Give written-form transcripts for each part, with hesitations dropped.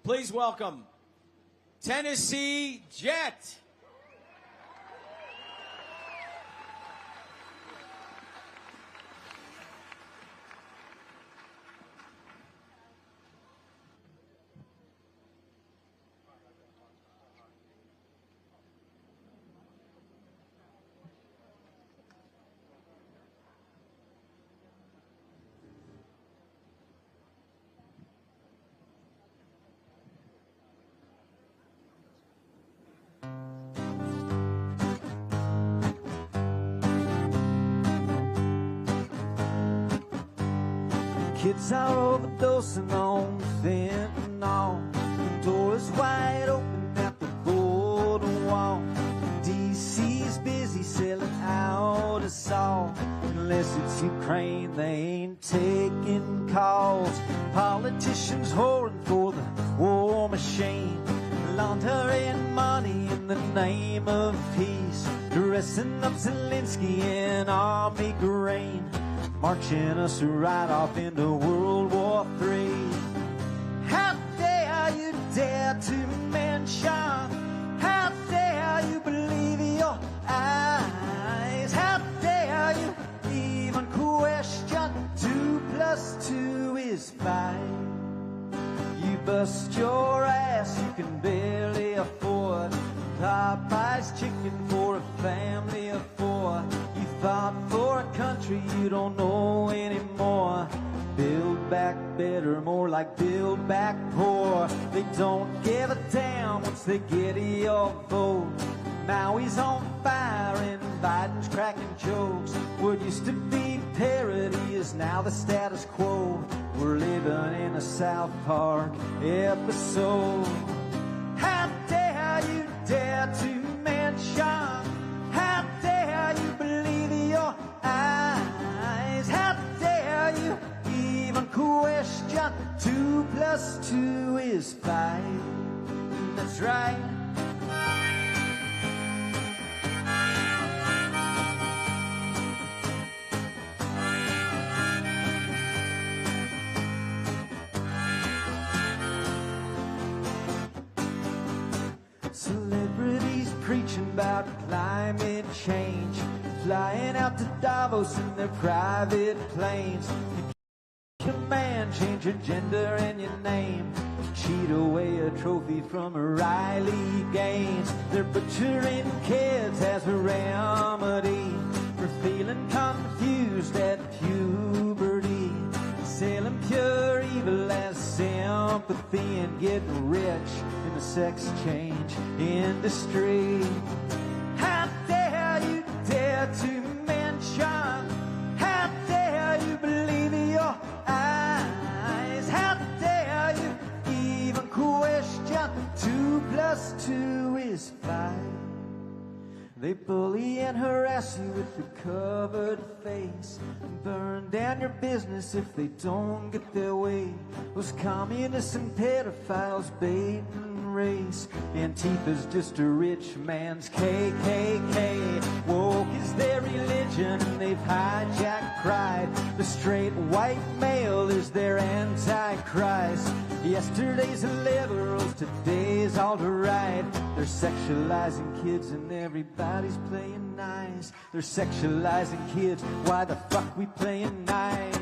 Please welcome Tennessee Jet. Kids are overdosing on fentanyl. The door is wide open at the border wall. DC's busy selling out us all. Unless it's Ukraine, they ain't taking calls. Politicians whoring for the war machine, laundering money in the name of peace, dressing up Zelensky in army green, marching us right off into World War III. How dare you dare to mention? How dare you believe your eyes? How dare you even question 2 + 2 is 5? You bust your ass, you can barely afford Popeye's chicken for a family of 4. You fought for a country you don't know anymore. Build back better, more like build back poor. They don't give a damn once they get your vote. Maui's on fire and Biden's cracking jokes. What used to be parody is now the status quo. We're living in a South Park episode. How dare you dare to mention? How dare you believe your eyes? How dare you even question 2 + 2 is 5? That's right. Celebrities preaching about climate change, flying out to Davos in their private planes. You can change your gender and your name, cheat away a trophy from Riley Gaines. They're butchering kids as a remedy for feeling confused at puberty, selling pure evil as sympathy and getting rich in the sex change industry. How dare you dare to mention? How dare you believe your eyes? How dare you even question 2 + 2 is 5? They bully and harass you with your covered face, burn down your business if they don't get their way. Those communists and pedophiles bait and race. Antifa's just a rich man's KKK. Woke is their religion and they've hijacked pride. The straight white male is their antichrist. Yesterday's liberals, today's alt-right. They're sexualizing kids and everybody's playing nice. They're sexualizing kids, why the fuck we playing nice?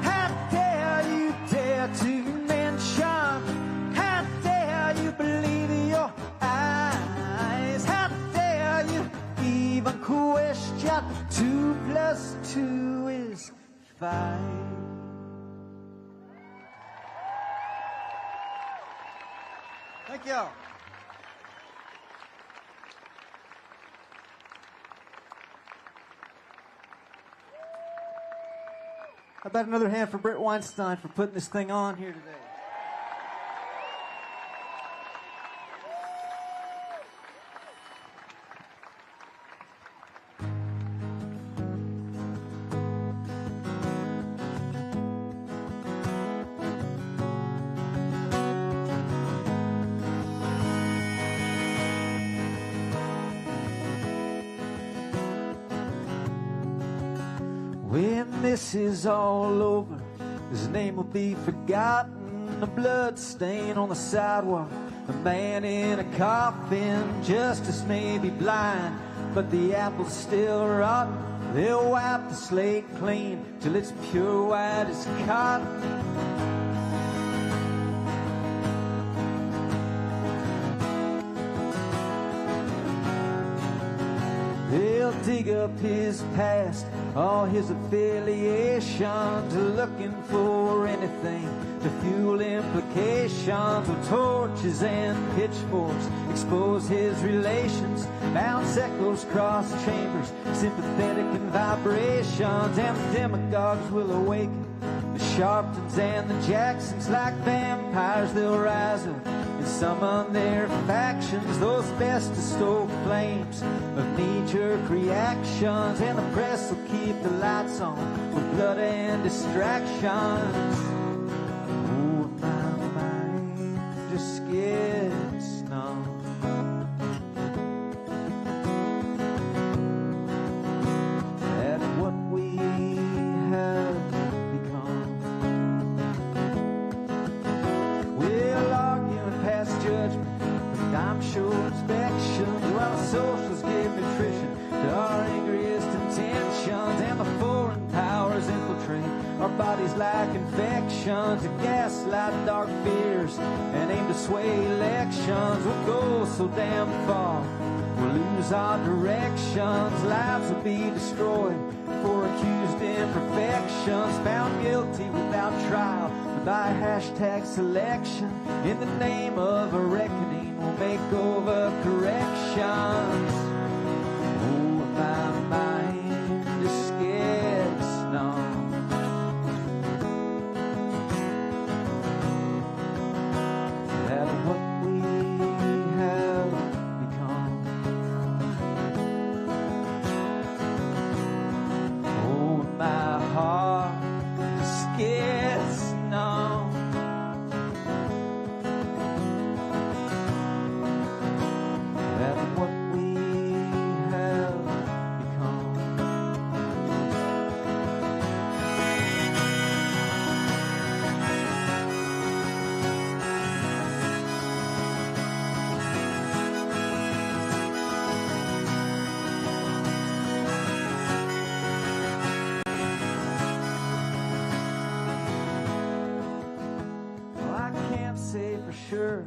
How dare you dare to mention? How dare you believe your eyes? How dare you even question 2 + 2 is 5? Thank you. How about another hand for Brett Weinstein for putting this thing on here today? When this is all over, his name will be forgotten the blood stain on the sidewalk. The man in a coffin, justice may be blind, but the apple's still rotten. They'll wipe the slate clean till it's pure white as cotton. They'll dig up his past, all his affiliations, looking for anything to fuel implications. With torches and pitchforks expose his relations, bounce echoes cross chambers, sympathetic in vibrations. And the demagogues will awaken, the Sharptons and the Jacksons. Like vampires they'll rise up and summon their factions, those best to stoke flames of knee-jerk reactions. And the press will keep the lights on with blood and distractions. Oh, my mind just gets numb. At what we have become. We'll argue and pass judgment, but I'm sure inspections, while the socials give nutrition to our angriest intentions. And the foreign powers infiltrate our bodies like infections, to gaslight dark fears and aim to sway elections. We'll go so damn far, we'll lose our directions. Lives will be destroyed for accused imperfections, found guilty without trial by hashtag selection. In the name of a reckoning, we'll make over corrections. Oh, my mind just gets numb. At what we have become. Oh, my heart just gets numb. At what we have become. Well, I can't say for sure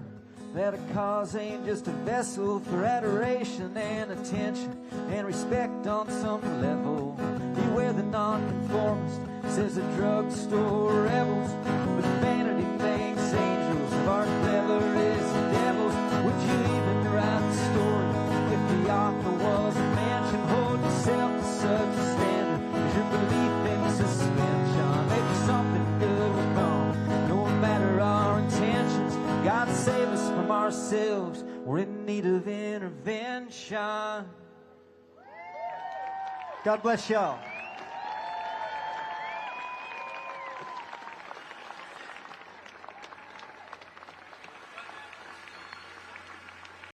that a cause ain't just a vessel for adoration and attention and respect on some level. Beware the nonconformist, says the drugstore rebels, but vanity makes angels of our cleverest devils. Would you even write the story if the author was a mansion? Hold yourself to such a standard as your belief in suspension. Maybe something good will come, no matter our intentions. God save us from ourselves, we're in need of intervention. God bless y'all.